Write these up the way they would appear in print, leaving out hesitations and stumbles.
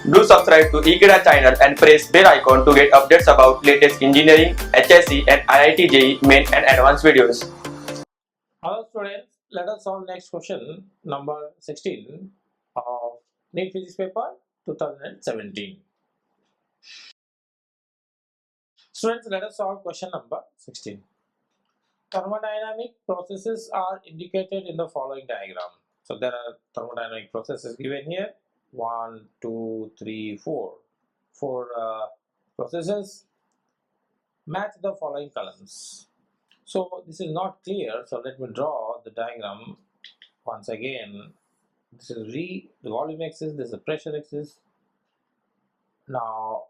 Do subscribe to Ekeeda channel and press bell icon to get updates about latest engineering, HSC and IIT JEE main and advanced videos. Hello students, let us solve next question number 16 of NEET physics paper 2017. Students, let us solve question number 16. Thermodynamic processes are indicated in the following diagram. So there are thermodynamic processes given here. 1, 2, 3, 4. Four processes. Match the following columns. So this is not clear, so let me draw the diagram once again. This is the volume axis, this is the pressure axis. Now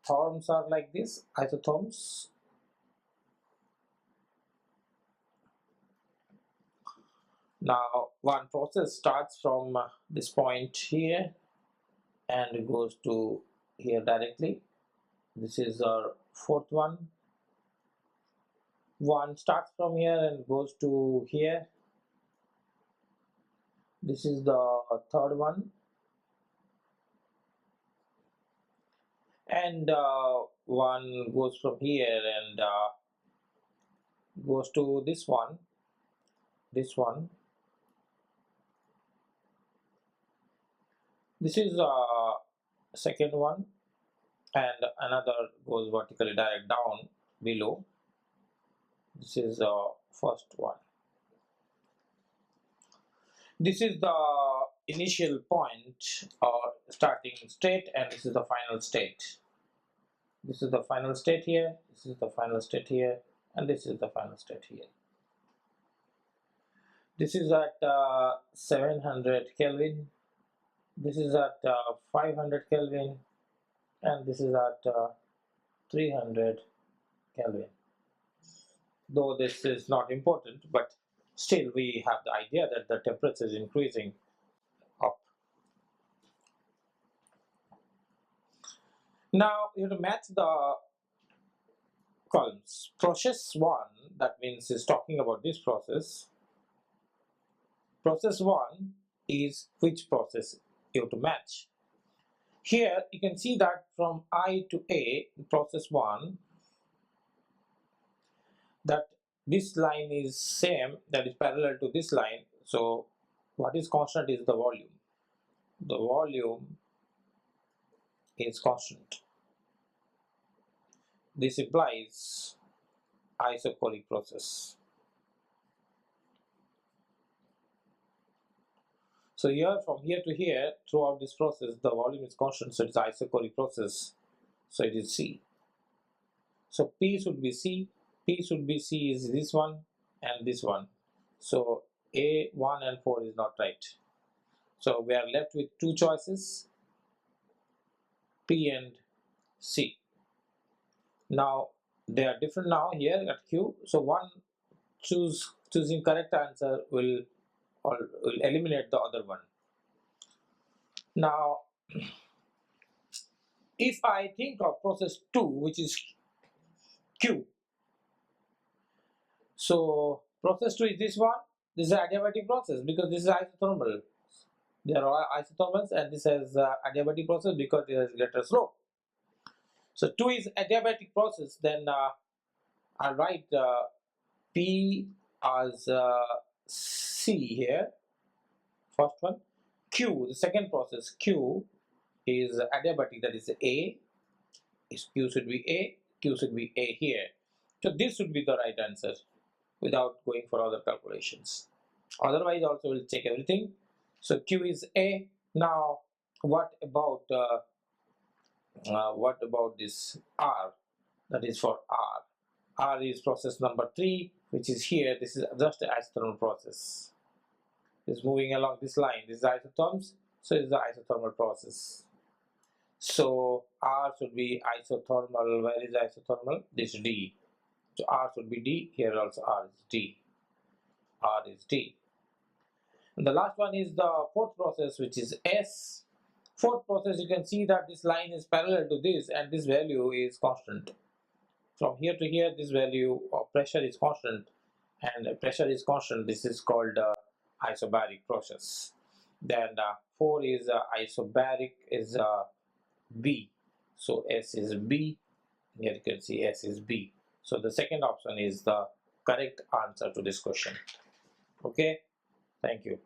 terms are like this, isotherms. Now one process starts from this point here and goes to here directly. This is our fourth one. One starts from here and goes to here. This is the third one. And one goes from here and goes to this one, this is second one, and another goes vertically direct down below. This is first one. This is the initial point or starting state, and this is the final state. This is the final state here, this is the final state here, and this is the final state here. This is at 700 Kelvin, this is at 500 Kelvin, and this is at 300 Kelvin. Though this is not important, but still we have the idea that the temperature is increasing up. Now you have to match the columns. Process 1, that means is talking about this process. Process 1 is which process you have to match. Here you can see that from I to A, process 1, that this line is same, that is parallel to this line. So what is constant is the volume. The volume is constant. This implies isochoric process. So here, from here to here, throughout this process, the volume is constant, so it's isochoric process. So it is C. So P should be C. P should be C is this one and this one. So A, 1 and 4 is not right. So we are left with two choices, P and C. Now they are different now here at Q. So one choosing correct answer will eliminate the other one. Now if I think of process 2, which is Q, so process 2 is this one. This is an adiabatic process because this is isothermal. They are all isothermals, and this has adiabatic process because it has greater slope. So 2 is adiabatic process. Then I'll write P as C here. First one. Q, the second process, Q is adiabatic, that is A. Q should be A. Q should be A here. So this should be the right answer without going for other calculations. Otherwise also we'll check everything. So Q is A. Now what about this R? That is for R. R is process number 3, which is here. This is just an isothermal process. It's moving along this line. This is isotherms, so it's the isothermal process. So R should be isothermal. Where is isothermal? This D. So R should be D. Here also R is D. R is D. And the last one is the fourth process, which is S. Fourth process, you can see that this line is parallel to this, and this value is constant. From here to here, this value of pressure is constant, and pressure is constant. This is called isobaric process. Then 4 is isobaric is B. So S is B. Here you can see S is B. So the second option is the correct answer to this question. Okay, thank you.